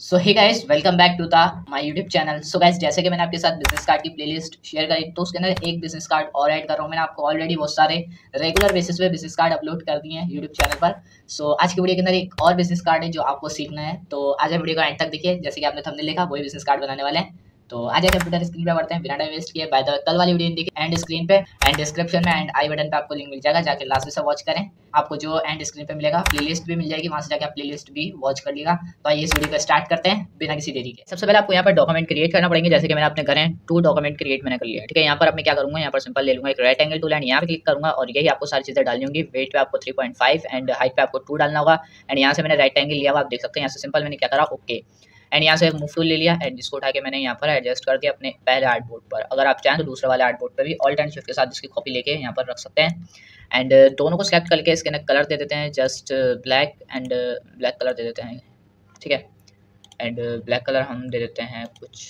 So hey guys, welcome back to the my YouTube channel. So guys, जैसे कि मैंने आपके साथ बिजनेस कार्ड की प्लेलिस्ट शेयर करी, तो उसके अंदर एक बिजनेस कार्ड और ऐड कर रहा हूँ। मैंने आपको ऑलरेडी बहुत सारे रेगुलर बेसिस पे बिजनेस कार्ड अपलोड कर दिए हैं यूट्यूब चैनल पर। सो आज की वीडियो के अंदर एक और बिजनेस कार्ड है जो आपको सीखना है। तो आज आप वीडियो को एंड तक देखिए। जैसे कि आपने थंबनेल देखा, वही बिजनेस कार्ड बनाने वाले हैं। तो आज कंप्यूटर स्क्रीन पे बढ़ते हैं बिना टाइम वेस्ट किए। बाय द वे, कल वाली वीडियो देखिए एंड स्क्रीन पे एंड डिस्क्रिप्शन में एंड आई बटन पे आपको लिंक मिल जाएगा, जाके लास्ट में से वॉच करें। आपको जो एंड स्क्रीन पे मिलेगा प्लेलिस्ट भी मिल जाएगी, वहां से जाके आप प्लेलिस्ट भी वॉच कर लीजिएगा। तो आइए इस वीडियो को स्टार्ट करते हैं बिना किसी देरी के। सबसे पहले आपको यहाँ पर डॉक्यूमेंट क्रिएट करना पड़ेंगे। जैसे कि मैंने अपने घर हैं 2 डॉक्यूमेंट क्रिएट मैंने कर लिया है। ठीक है, यहाँ पर अब मैं क्या करूँगा, यहाँ पर सिंपल ले लूँगा एक राइट एंगल टूल एंड यहाँ पे क्लिक करूँगा और यही आपको सारी चीज़ें डालनी होंगी। वेट पे आपको 3.5 एंड हाइट पे आपको 2 डालना होगा। एंड यहाँ से मैंने राइट एंगल लिया हुआ, आप देख सकते हैं। यहाँ से सिंपल मैंने क्या करा, ओके। एंड यहाँ से मूव टूल ले लिया एंड इसको उठा के मैंने यहाँ पर एडजस्ट कर दिया अपने पहले आर्ट बोर्ड पर। अगर आप चाहें तो दूसरे वाले आर्ट बोर्ड पर भी ऑल्ट एंड शिफ्ट के साथ इसकी कॉपी लेके यहाँ पर रख सकते हैं। एंड दोनों को सिलेक्ट करके इसके अंदर कलर दे देते हैं, just black and black colour दे देते हैं। ठीक है, एंड ब्लैक कलर हम दे देते हैं कुछ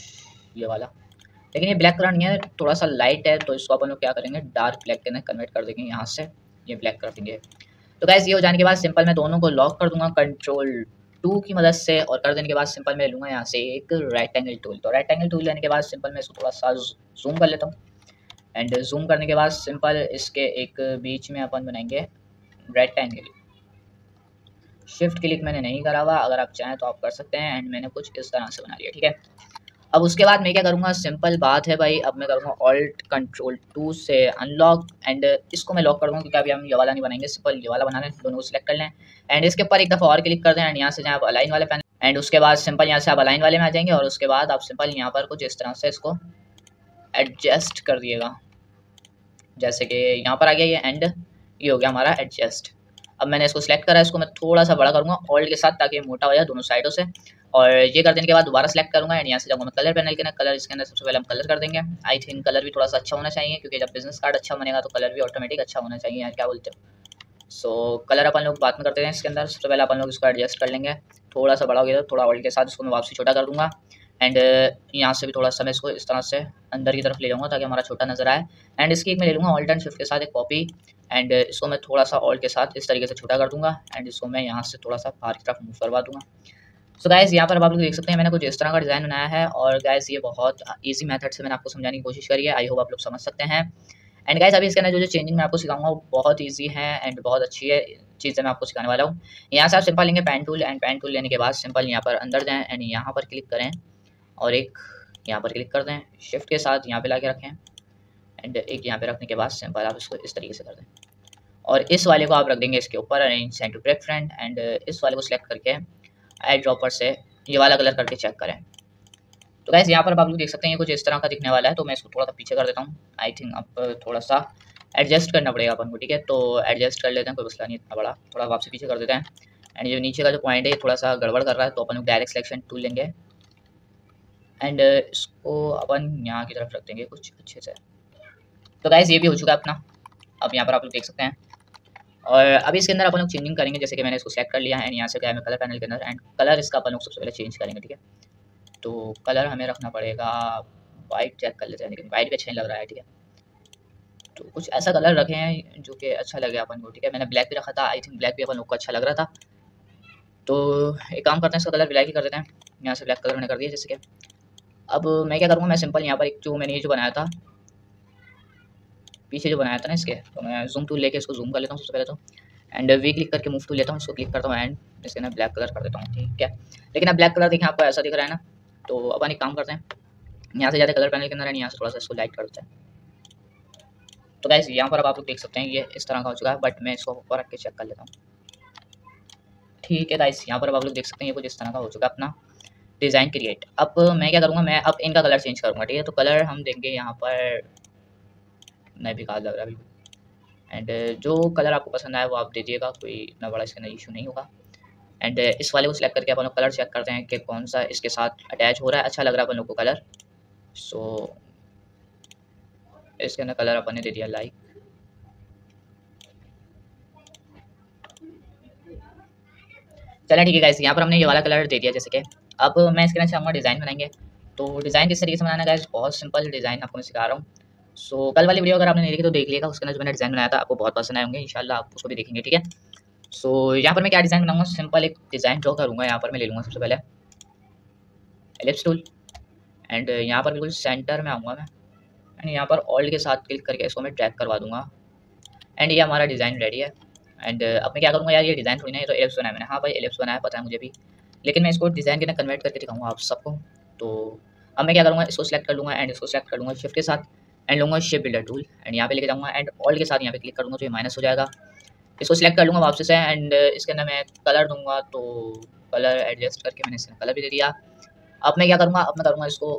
ये वाला, लेकिन ये ब्लैक कलर नहीं है, थोड़ा सा लाइट है, तो इसको अपन लोग क्या करेंगे, डार्क ब्लैक के अंदर कन्वर्ट कर देंगे। यहाँ से ये ब्लैक कर देंगे। तो गाइस, ये हो जाने के बाद सिंपल मैं दोनों को लॉक कर दूंगा Ctrl+2 की मदद से, और कर देने के बाद सिंपल मैं लूँगा यहाँ से एक राइट एंगल टूल। तो राइट एंगल टूल लेने के बाद सिंपल मैं इसको थोड़ा सा जूम कर लेता हूँ। एंड जूम करने के बाद सिंपल इसके एक बीच में अपन बनाएंगे राइट एंगल। शिफ्ट क्लिक मैंने नहीं करा हुआ, अगर आप चाहें तो आप कर सकते हैं। एंड मैंने कुछ इस तरह से बना लिया। ठीक है, अब उसके बाद मैं क्या करूँगा, सिंपल बात है भाई, अब मैं करूँगा Alt+Ctrl+2 से अनलॉक एंड इसको मैं लॉक कर दूँगा, क्योंकि अभी हम ये वाला नहीं बनाएंगे, सिंपल ये वाला बना लें। दोनों को सिलेक्ट कर लें एंड इसके ऊपर एक दफ़ा और क्लिक कर दें एंड यहाँ से जहाँ आप अलाइन वाले पैनल, एंड उसके बाद सिंपल यहाँ से आप अलाइन वाले में आ जाएंगे और उसके बाद आप सिंपल यहाँ पर कुछ इस तरह से इसको एडजस्ट कर दिएगा। जैसे कि यहाँ पर आ गया ये एंड, ये हो गया हमारा एडजस्ट। अब मैंने इसको सिलेक्ट करा है, इसको मैं थोड़ा सा बड़ा करूँगा ऑल्ट के साथ, ताकि मोटा हो जाए दोनों साइडों से। और ये कर देने के बाद दोबारा सेलेक्ट करूँगा एंड यहाँ से जाऊँगा मैं कलर पैनल के अंदर। कलर इसके अंदर सबसे पहले हम कलर कर देंगे। आई थिंक कलर भी थोड़ा सा अच्छा होना चाहिए, क्योंकि जब बिजनेस कार्ड अच्छा बनेगा तो कलर भी ऑटोमेटिक अच्छा होना चाहिए यार, क्या बोलते हो। सो कलर अपन लोग बात में करते हैं। इसके अंदर सबसे पहले अपन लोग इसको एडजस्ट कर लेंगे। थोड़ा सा बड़ा हो गया तो थोड़ा ऑल्ट के साथ इसको मैं वापसी छोटा कर दूँगा। एंड यहाँ से भी थोड़ा सा मैं इसको इस तरह से अंदर की तरफ ले जाऊँगा ताकि हमारा छोटा नजर आए। एंड इसकी एक मैं ले लूँगा ऑल्ट एंड शिफ्ट के साथ एक कॉपी एंड इसको मैं थोड़ा सा ऑल्ट के साथ इस तरीके से छोटा कर दूँगा एंड इसको मैं यहाँ से थोड़ा सा बाहर की तरफ मूव करवा दूँगा। सो गाइस, यहाँ पर अब आप लोग देख सकते हैं मैंने कुछ इस तरह का डिज़ाइन बनाया है। और गाइस, ये बहुत ईजी मेथड से मैंने आपको समझाने की कोशिश करी है। आई होप आप लोग समझ सकते हैं। एंड गाइस, अभी इसके अंदर जो चेंजिंग मैं आपको सिखाऊंगा वो बहुत ईजी है एंड बहुत अच्छी है चीज़ें मैं आपको सिखाने वाला हूँ। यहाँ से आप सिंपल लेंगे pen tool and pen tool लेने के बाद सिंपल यहाँ पर अंदर जाएँ एंड यहाँ पर क्लिक करें और एक यहाँ पर क्लिक कर दें, शिफ्ट के साथ यहाँ पे ला के रखें एंड एक यहाँ पे रखने के बाद सिंपल आप इसको इस तरीके से कर दें और इस वाले को आप रख देंगे इसके ऊपर arrange send to bring front एंड इस वाले को सिलेक्ट करके आई ड्रॉपर से ये वाला कलर करके चेक करें। तो गाइस, यहाँ पर आप लोग देख सकते हैं ये कुछ इस तरह का दिखने वाला है। तो मैं इसको थोड़ा सा पीछे कर देता हूँ। आई थिंक अब थोड़ा सा एडजस्ट करना पड़ेगा अपन को। ठीक है, तो एडजस्ट कर लेते हैं, कोई मसला नहीं इतना बड़ा, थोड़ा वापसी पीछे कर देते हैं। एंड ये नीचे का जो पॉइंट है ये थोड़ा सा गड़बड़ कर रहा है, तो अपन लोग डायरेक्ट सिलेक्शन टूल लेंगे एंड इसको अपन यहाँ की तरफ रख देंगे कुछ अच्छे से। तो गाइस, ये भी हो चुका है अपना। अब यहाँ पर आप लोग देख सकते हैं और अभी इसके अंदर अपन लोग चेंजिंग करेंगे। जैसे कि मैंने इसको सेलेक्ट कर लिया है एंड यहाँ से गया मैं कलर पैनल के अंदर एंड कलर इसका अपन लोग सबसे पहले चेंज करेंगे। ठीक है, तो कलर हमें रखना पड़ेगा वाइट, चेक कर लेते हैं, लेकिन वाइट भी अच्छा नहीं लग रहा है। ठीक है, तो कुछ ऐसा कलर रखे हैं जो कि अच्छा लगे अपन को। ठीक है, मैंने ब्लैक भी रखा था, आई थिंक ब्लैक भी अपन लोग को अच्छा लग रहा था। तो एक काम करते हैं, इसका कलर ब्लैक ही कर देते हैं। यहाँ से ब्लैक कलर मैंने कर दिया। जैसे कि अब मैं क्या करूँगा, मैं सिंपल यहाँ पर एक जो मैंने ये जो बनाया था पीछे जो बनाया था ना इसके, तो मैं जूम टूल लेके इसको जूम कर लेता हूँ सबसे पहले तो एंड वी क्लिक करके मूव टूल लेता हूँ, इसको क्लिक करता हूँ एंड इसके अंदर ब्लैक कलर कर देता हूँ। ठीक है, लेकिन अब ब्लैक कलर देखें आपको ऐसा दिख रहा है ना, तो अपन एक काम करते हैं, यहाँ से जाते कलर पैनल के अंदर एंड यहाँ से थोड़ा सा इसको लाइट कर देते हैं। तो गाइस, यहाँ पर अब आप लोग देख सकते हैं ये इस तरह का हो चुका है, बट मैं इसको ऊपर रख के चेक कर लेता हूँ। ठीक है गाइस, यहाँ पर अब आप लोग देख सकते हैं ये कुछ इस तरह का हो चुका है अपना डिज़ाइन क्रिएट। अब मैं क्या करूँगा, मैं अब इनका कलर चेंज करूँगा। ठीक है, तो कलर हम देंगे यहाँ पर, नहीं बेकार लग रहा है एंड जो कलर आपको पसंद आए वो आप दे दिएगा, कोई इतना बड़ा इसके अंदर इशू नहीं होगा। एंड इस वाले को सिलेक्ट करके अपन लोग कलर चेक करते हैं कि कौन सा इसके साथ अटैच हो रहा है, अच्छा लग रहा है अपन लोग को कलर। सो इसके अंदर कलर अपन ने दे दिया लाइक। चलें ठीक है गाइस, यहाँ पर हमने ये वाला कलर दे दिया। जैसे कि अब मैं इसके अंदर चाहूँगा डिज़ाइन बनाएंगे। तो डिज़ाइन किस तरीके से बनाना गाइस, बहुत सिंपल डिज़ाइन आपको मैं सिखा रहा हूँ। सो कल वाली वीडियो अगर आपने नहीं देखी तो देख लिएगा, उसके अंदर जो मैंने डिज़ाइन बनाया था आपको बहुत पसंद आए होंगे, इंशाल्लाह आप उसको भी देखेंगे। ठीक है, सो यहाँ पर मैं क्या डिज़ाइन बनाऊँगा, सिंपल एक डिज़ाइन ड्रॉ करूँगा। यहाँ पर मैं ले लूँगा सबसे पहले एलिप्स टूल एंड यहाँ पर बिल्कुल सेंटर में आऊँगा मैं एंड यहाँ पर ऑल्ट के साथ क्लिक करके इसको मैं ड्रैग करवा दूँगा एंड ये हमारा डिज़ाइन रेडी है। एंड अब मैं क्या करूँगा यार, ये डिज़ाइन थोड़ी ना, ये तो एलिप्स बनाया मैंने। हाँ भाई एलिप्स बनाया, पता है मुझे भी, लेकिन मैं इसको डिज़ाइन के अंदर कन्वर्ट करके दिखाऊंगा आप सबको। तो अब मैं क्या करूँगा, इसको सेलेक्ट कर लूँगा एंड इसको सेलेक्ट कर लूँगा शिफ्ट के साथ एंड लूँगा शेप बिल्डर टूल एंड यहाँ पे लेके जाऊँगा एंड ऑल्ट के साथ यहाँ पे क्लिक करूँगा तो ये माइनस हो जाएगा। इसको सिलेक्ट कर लूँगा वापस से एंड इसके अंदर मैं कलर दूंगा, तो कलर एडजस्ट करके मैंने इसका कलर भी दे दिया। अब मैं क्या करूँगा, अब मैं करूँगा इसको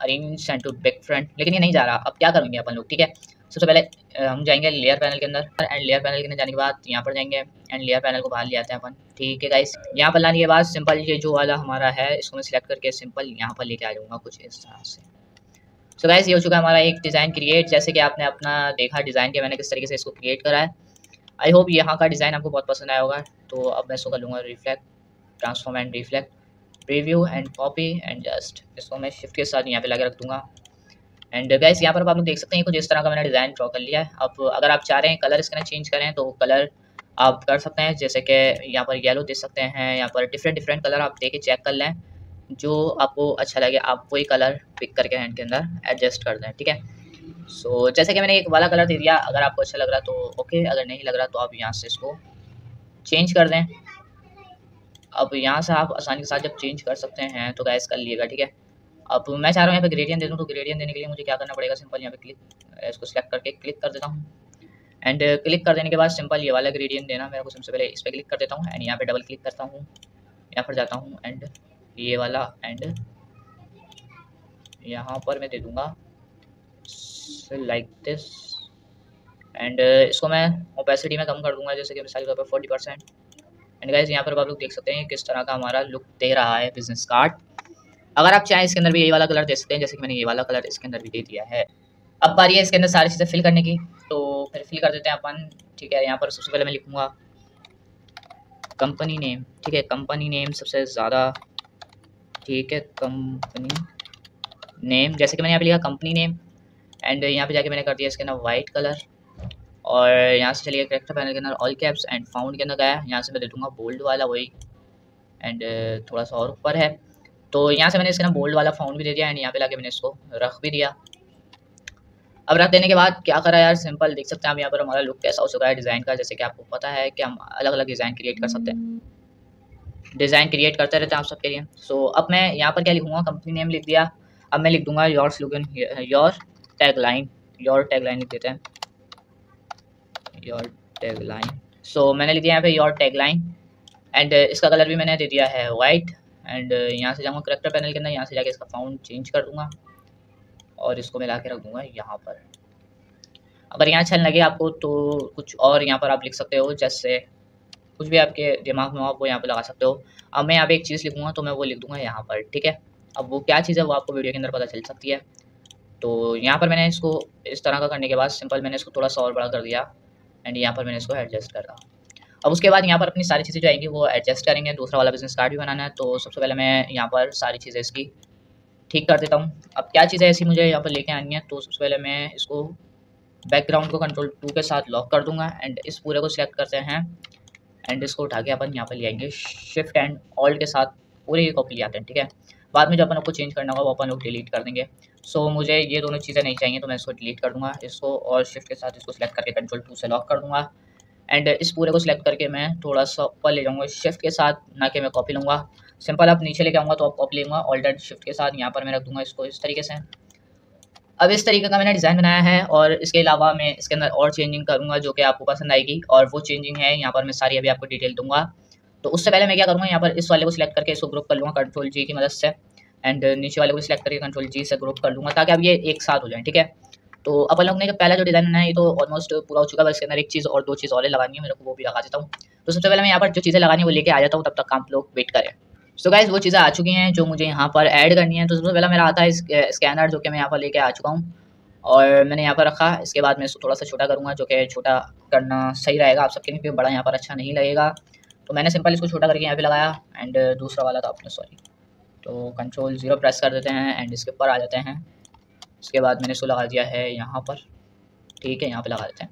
arrange send to back front, लेकिन ये नहीं जा रहा। अब क्या करेंगे अपन लोग, ठीक है। सबसे पहले हम जाएंगे लेयर पैनल के अंदर एंड लेयर पैनल के अंदर जाने के बाद यहाँ पर जाएंगे एंड लेयर पैनल को बाहर ले आते हैं अपन, ठीक है गाइस। यहाँ पर लाने के बाद सिंपल ये जो वाला हमारा है इसको मैं सिलेक्ट करके सिंपल यहाँ पर लेके आ जाऊँगा कुछ इस तरह से। सो गाइस ये हो चुका है हमारा एक डिज़ाइन क्रिएट, जैसे कि आपने अपना देखा डिज़ाइन के मैंने किस तरीके से इसको क्रिएट करा है। आई होप यहाँ का डिज़ाइन आपको बहुत पसंद आया होगा। तो अब मैं इसको कर लूँगा reflect, transform and reflect, preview and copy and just इसको मैं शिफ्ट के साथ यहाँ पे लगा रख दूँगा। एंड गाइस यहाँ पर आप लोग देख सकते हैं कुछ इस तरह का मैंने डिज़ाइन ड्रॉ कर लिया है। अब अगर आप चाह रहे हैं कलर इसका चेंज करें तो कलर आप कर सकते हैं, जैसे कि यहाँ पर येलो दे सकते हैं, यहाँ पर डिफरेंट कलर आप देके चेक कर लें, जो आपको अच्छा लगे आप वही कलर पिक करके हैंड के अंदर एडजस्ट कर दें, ठीक है। सो जैसे कि मैंने एक वाला कलर दे दिया, अगर आपको अच्छा लग रहा तो ओके, अगर नहीं लग रहा तो आप यहाँ से इसको चेंज कर दें। अब यहाँ से आप आसानी के साथ जब चेंज कर सकते हैं तो गाइस कर लीजिएगा, ठीक है। अब मैं चाह रहा हूँ यहाँ पे ग्रेडियंट दे दूँ, तो ग्रेडियंट देने के लिए मुझे क्या करना पड़ेगा, सिंपल यहाँ पे क्लिक, इसको सिलेक्ट करके क्लिक कर देता हूँ एंड क्लिक कर देने के बाद सिंपल ये वाला ग्रेडियंट देना मेरे को। सबसे पहले इस पर क्लिक कर देता हूँ एंड यहाँ पे डबल क्लिक करता हूँ, यहाँ पर जाता हूँ एंड ये वाला एंड यहाँ पर मैं दे दूँगा लाइक दिस एंड इसको मैं ओपेसिटी में कम कर दूँगा, जैसे कि मिसाल के तौर पर 40%। एंड गाइस यहाँ पर आप लोग देख सकते हैं किस तरह का हमारा लुक दे रहा है बिजनेस कार्ड। अगर आप चाहें इसके अंदर भी यही वाला कलर दे सकते हैं, जैसे कि मैंने ये वाला कलर इसके अंदर भी दे दिया है। अब बारी है इसके अंदर सारी चीज़ें फिल करने की, तो फिर फिल कर देते हैं अपन, ठीक है। यहाँ पर सबसे पहले मैं लिखूँगा कंपनी नेम, ठीक है, कंपनी नेम सबसे ज़्यादा, ठीक है, कंपनी नेम, जैसे कि मैंने यहाँ पे लिखा कंपनी नेम एंड यहाँ पे जाके मैंने कर दिया इसके अंदर वाइट कलर और यहाँ से चलिए कैरेक्टर पैनल के अंदर ऑल कैप्स एंड फाउंड के अंदर गया, यहाँ से मैं दे दूँगा बोल्ड वाला वही एंड थोड़ा सा और ऊपर है, तो यहाँ से मैंने इसके ना बोल्ड वाला फाउंड भी दे दिया एंड यहाँ पे लाके मैंने इसको रख भी दिया। अब रख देने के बाद क्या करा यार, सिंपल देख सकते हैं आप यहाँ पर हमारा लुक कैसा हो चुका है डिज़ाइन का। जैसे कि आपको पता है कि हम अलग अलग डिज़ाइन क्रिएट कर सकते हैं, डिज़ाइन क्रिएट करते रहते हैं आप सबके लिए। सो अब मैं यहाँ पर क्या लिखूँगा, कंपनी नेम लिख दिया। अब मैं लिख दूंगा your slogan, your tagline, your tagline लिख देते हैं, योर टैगलाइन। सो मैंने लिख दिया यहाँ पे योर टैगलाइन एंड इसका कलर भी मैंने दे दिया है वाइट एंड यहाँ से जाऊँगा करेक्टर पैनल के अंदर, यहाँ से जाके इसका फाउंड चेंज कर दूँगा और इसको मिला के रख दूँगा यहाँ पर। अगर यहाँ अच्छा लगे आपको तो कुछ और यहाँ पर आप लिख सकते हो, जैसे कुछ भी आपके दिमाग में हो आप वो यहाँ पे लगा सकते हो। अब मैं यहाँ पे एक चीज़ लिखूँगा तो मैं वो लिख दूँगा यहाँ पर, ठीक है। अब वो क्या चीज़ है वो आपको वीडियो के अंदर पता चल सकती है। तो यहाँ पर मैंने इसको इस तरह का करने के बाद सिंपल मैंने इसको थोड़ा सा और बड़ा कर दिया एंड यहाँ पर मैंने इसको एडजस्ट करा। अब उसके बाद यहाँ पर अपनी सारी चीज़ें जो आएंगी वो एडजस्ट करेंगे। दूसरा वाला बिजनेस कार्ड भी बनाना है, तो सबसे पहले मैं यहाँ पर सारी चीज़ें इसकी ठीक कर देता हूँ। अब क्या चीज़ें ऐसी मुझे यहाँ पर लेके आनी है, तो सबसे पहले मैं इसको बैकग्राउंड को Ctrl+2 के साथ लॉक कर दूंगा एंड इस पूरे को सिलेक्ट करते हैं एंड इसको उठा के अपन यहाँ पर ले आएंगे शिफ्ट एंड ऑल्ट के साथ पूरे कॉपी ले आते हैं, ठीक है। बाद में जब अपन को चेंज करना होगा वो अपन लोग डिलीट कर देंगे। सो मुझे ये दोनों चीज़ें नहीं चाहिए तो मैं इसको डिलीट कर दूँगा, इसको और शिफ्ट के साथ इसको सिलेक्ट करके Ctrl+2 से लॉक कर दूँगा एंड इस पूरे को सिलेक्ट करके मैं थोड़ा सा ऊपर ले जाऊँगा शिफ्ट के साथ, ना कि मैं कॉपी लूँगा। सिंपल आप नीचे लेके आऊँगा तो आप कॉपी लूँगा, ऑल्ट एंड शिफ्ट के साथ यहाँ पर मैं रख दूँगा इसको इस तरीके से। अब इस तरीके का मैंने डिज़ाइन बनाया है और इसके अलावा मैं इसके अंदर और चेंजिंग करूँगा जो कि आपको पसंद आएगी, और वो चेंजिंग है यहाँ पर मैं सारी अभी आपको डिटेल दूँगा। तो उससे पहले मैं क्या करूँगा, यहाँ पर इस वाले को सिलेक्ट करके इसको ग्रुप कर लूँगा Ctrl+G की मदद से एंड नीचे वाले को सिलेक्ट करके Ctrl+G से ग्रुप कर लूँगा ताकि अब ये एक साथ हो जाए, ठीक है। तो अपन लोग ने जो पहला जो डिज़ाइन बनाया ये तो ऑलमोस्ट पूरा हो चुका है, बस इसके अंदर एक चीज़ और दो चीज़ और लगानी है मेरे को, वो भी लगा देता हूँ। तो सबसे पहले मैं यहाँ पर जो चीज़ें लगानी है वो लेके आ जाता हूँ, तब तक आप लोग वेट करें। सो गाइस वो चीज़ें आ चुकी हैं जो मुझे यहाँ पर ऐड करनी है। तो सबसे पहला मेरा आता है स्कैनर, जो कि मैं यहाँ पर लेके आ चुका हूँ और मैंने यहाँ पर रखा। इसके बाद मैं इसको थोड़ा सा छोटा करूँगा, जो कि छोटा करना सही रहेगा आप सबके लिए, क्योंकि बड़ा यहाँ पर अच्छा नहीं लगेगा। तो मैंने सिंपल इसको छोटा करके यहाँ पे लगाया एंड दूसरा वाला था अपने सॉरी, तो Ctrl+0 प्रेस कर देते हैं एंड इसके ऊपर आ जाते हैं। उसके बाद मैंने इसको लगा दिया है यहाँ पर, ठीक है, यहाँ पे लगा देते हैं।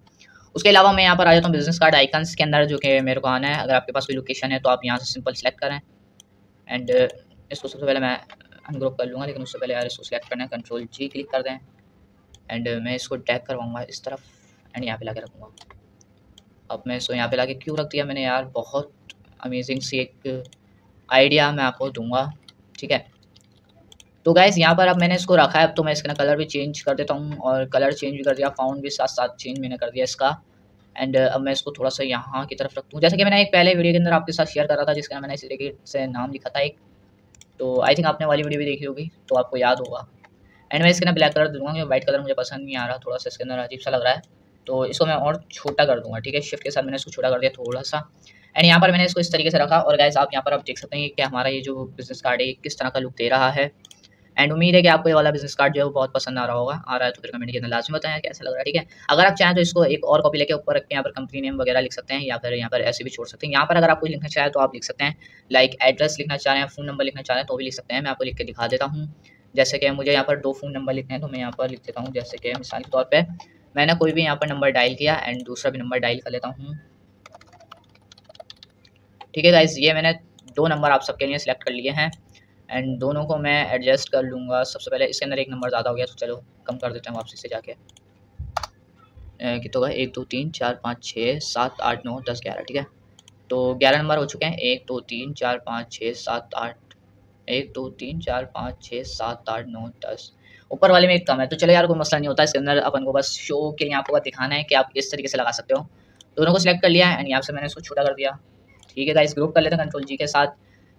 उसके अलावा मैं यहाँ पर आ जाता हूँ बिजनेस कार्ड आइकन्स के अंदर, जो कि मेरे को आना है। अगर आपके पास कोई लोकेशन है तो आप यहाँ से सिंपल सेलेक्ट करें एंड इसको सबसे पहले मैं अनग्रुप कर लूँगा, लेकिन उससे पहले यार इसको सिलेक्ट करना है, कंट्रोल जी क्लिक कर दें एंड मैं इसको ड्रैग करवाऊँगा इस तरफ एंड यहाँ पे लाके रखूँगा। अब मैं इसको यहाँ पे लाके क्यों रख दिया मैंने यार, बहुत अमेजिंग सी एक आइडिया मैं आपको दूंगा, ठीक है। तो गाइस यहाँ पर अब मैंने इसको रखा है, अब तो मैं इसका कलर भी चेंज कर देता हूँ और कलर चेंज भी कर दिया, फाउंड भी साथ साथ चेंज मैंने कर दिया इसका। एंड अब मैं इसको थोड़ा सा यहाँ की तरफ रखूँ, जैसे कि मैंने एक पहले वीडियो के अंदर आपके साथ शेयर कर रहा था, जिसका मैंने इस तरीके से नाम लिखा था एक, तो आई थिंक आपने वाली वीडियो भी देखी होगी तो आपको याद होगा। एंड मैं इसके अंदर ब्लैक कलर दूंगा, क्योंकि वाइट कलर मुझे पसंद नहीं आ रहा, थोड़ा सा इसके अंदर अजीब सा लग रहा है, तो इसको मैं और छोटा कर दूंगा, ठीक है। शिफ्ट के साथ मैंने इसको छोटा कर दिया थोड़ा सा। एंड यहाँ पर मैंने इसको इस तरीके से रखा और गाइस आप यहाँ पर आप देख सकते हैं कि हमारा ये जो बिजनेस कार्ड है किस तरह का लुक दे रहा है। एंड उम्मीद है कि आपको ये वाला बिजनेस कार्ड जो है वो बहुत पसंद आ रहा होगा, आ रहा है तो फिर कमेंट के अंदर लाजमी बताएं कैसा लग रहा है, ठीक है। अगर आप चाहें तो इसको एक और कॉपी लेके ऊपर रख के यहाँ पर कंपनी नेम वगैरह लिख सकते हैं, या फिर यहाँ पर ऐसे भी छोड़ सकते हैं। यहाँ पर अगर आप कोई लिखना चाहें तो आप लिख सकते हैं, लाइक एड्रेस लिखना चाह रहे हैं, फ़ोन नंबर लिखना चाह रहे हैं तो भी लिख सकते हैं। मैं आपको लिख के दिखा देता हूँ, जैसे कि मुझे यहाँ पर 2 फ़ोन नंबर लिखने हैं तो मैं यहाँ पर लिख देता हूँ, जैसे कि मिसाल के तौर पर मैंने कोई भी यहाँ पर नंबर डायल किया एंड दूसरा भी नंबर डायल कर लेता हूँ, ठीक है गाइज। ये मैंने 2 नंबर आप सबके लिए सिलेक्ट कर लिए हैं एंड दोनों को मैं एडजस्ट कर लूँगा। सबसे पहले इसके अंदर एक नंबर ज़्यादा हो गया तो चलो कम कर देते हैं वापसी से जाके, कितना होगा 1 2 3 4 5 6 7 8 9 10 11, ठीक है। तो 11 नंबर हो चुके हैं, 1 2 3 4 5 6 7 8, 1 2 3 4 5 6 7 8 9 10। ऊपर वाले में एक कम है तो चलो यार कोई मसला नहीं होता, इसके अंदर अपन को बस शो के लिए आपको दिखाना है कि आप इस तरीके से लगा सकते हो। दोनों को सिलेक्ट कर लिया एंड यहाँ से मैंने इसको छोटा कर दिया, ठीक है गाइस। ग्रुप कर लेते हैं कंट्रोल जी के साथ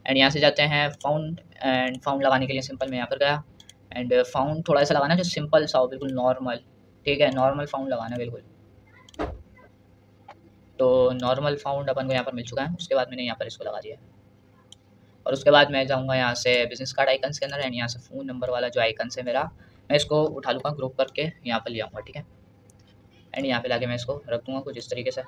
एंड यहाँ से जाते हैं फाउंड, एंड फाउंड लगाने के लिए सिंपल मैं यहाँ पर गया एंड फाउंड थोड़ा सा लगाना जो सिंपल सा हो, बिल्कुल नॉर्मल, ठीक है। नॉर्मल फाउंड लगाना बिल्कुल, तो नॉर्मल फाउंड अपन को यहाँ पर मिल चुका है। उसके बाद मैंने यहाँ पर इसको लगा दिया और उसके बाद मैं जाऊँगा यहाँ से बिजनेस कार्ड आइकन्स के अंदर एंड यहाँ से फ़ोन नंबर वाला जो आइकन्स है मेरा, मैं इसको उठा लूँगा ग्रुप करके यहाँ पर ले आऊँगा, ठीक है। एंड यहाँ पे लाके मैं इसको रख दूँगा कुछ इस तरीके से।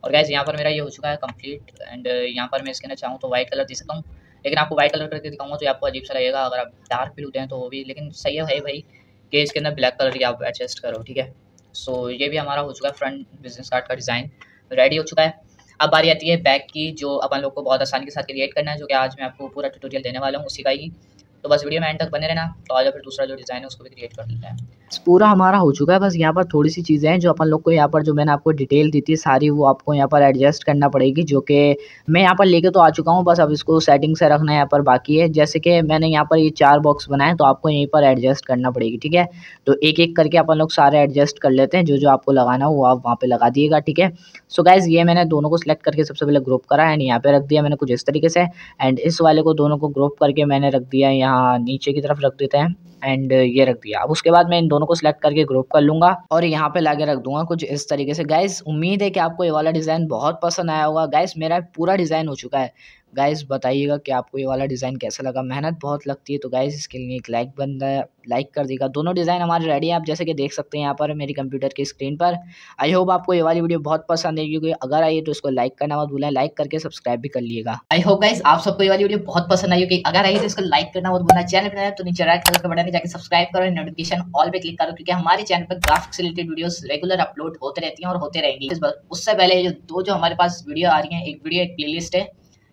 और गाइस यहाँ पर मेरा ये हो चुका है कंप्लीट एंड यहाँ पर मैं इसके अंदर चाहूँ तो वाइट कलर दे सकता हूँ, लेकिन आपको वाइट कलर करके दिखाऊंगा तो आपको अजीब सा लगेगा। अगर आप डार्क ब्लू दें तो वो भी, लेकिन सही है भाई कि इसके अंदर ब्लैक कलर ही आप एडजस्ट करो, ठीक है। सो ये भी हमारा हो चुका है फ्रंट बिजनेस कार्ड का डिज़ाइन रेडी हो चुका है। अब बारी आती है बैक की, जो अपन लोग को बहुत आसानी के साथ क्रिएट करना है, जो कि आज मैं आपको पूरा ट्यूटोरियल देने वाला हूँ उसी का ही। तो बस वीडियो में एंड तक बने रहना, तो आज फिर दूसरा जो डिज़ाइन है उसको भी क्रिएट कर लेते हैं। पूरा हमारा हो चुका है, बस यहाँ पर थोड़ी सी चीज़ें हैं जो अपन लोग को यहाँ पर जो मैंने आपको डिटेल दी थी सारी वो आपको यहाँ पर एडजस्ट करना पड़ेगी, जो कि मैं यहाँ पर लेके तो आ चुका हूँ, बस अब इसको सेटिंग से रखना यहाँ पर बाकी है। जैसे कि मैंने यहाँ पर ये 4 बॉक्स बनाए तो आपको यहीं पर एडजस्ट करना पड़ेगी, ठीक है। तो एक एक करके अपन लोग सारे एडजस्ट कर लेते हैं, जो जो आपको लगाना हो वो आप वहाँ पर लगा दिएगा, ठीक है। सो गाइज ये मैंने दोनों को सिलेक्ट करके सबसे पहले ग्रुप करा एंड यहाँ पे रख दिया मैंने कुछ इस तरीके से, एंड इस वाले को दोनों को ग्रुप करके मैंने रख दिया यहाँ नीचे की तरफ रख देते हैं एंड ये रख दिया। अब उसके बाद मैं इन दोनों को सिलेक्ट करके ग्रुप कर लूँगा और यहाँ पे लाके रख दूंगा कुछ इस तरीके से। गाइस उम्मीद है कि आपको ये वाला डिज़ाइन बहुत पसंद आया होगा। गाइस मेरा पूरा डिज़ाइन हो चुका है, गाइस बताइएगा कि आपको ये वाला डिज़ाइन कैसा लगा। मेहनत बहुत लगती है तो गाइस इसके लिए एक लाइक बनता है, लाइक कर देगा। दोनों डिज़ाइन हमारे रेडी है, आप जैसे कि देख सकते हैं यहाँ पर मेरी कंप्यूटर की स्क्रीन पर। आई होप आपको ये वाली वीडियो बहुत पसंद है, क्योंकि अगर आई तो इसको लाइक करना मत भूलें, लाइक करके सब्सक्राइब भी कर लिएगा। आई होप गाइस आप सबको ये वाली वीडियो बहुत पसंद आई होगी। अगर आई तो इसको लाइक करना मत भूलना, चैनल पर नया तो नीचे रेड कलर का बटन है जाके सब्सक्राइब करो, नोटिफिकेशन ऑल पे क्लिक करो, क्योंकि हमारे चैनल पर graphics related videos regular upload होते रहती हैं और होते रहेंगी। उससे पहले जो हमारे पास वीडियो आ रही है, एक वीडियो एक प्लेलिस्ट है,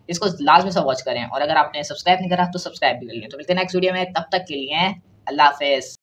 इसको लाजमी से वॉच करें, और अगर आपने सब्सक्राइब नहीं करा तो सब्सक्राइब भी कर लें। तो मिलते हैं नेक्स्ट वीडियो में, तब तक के लिए अल्लाह हाफिज़।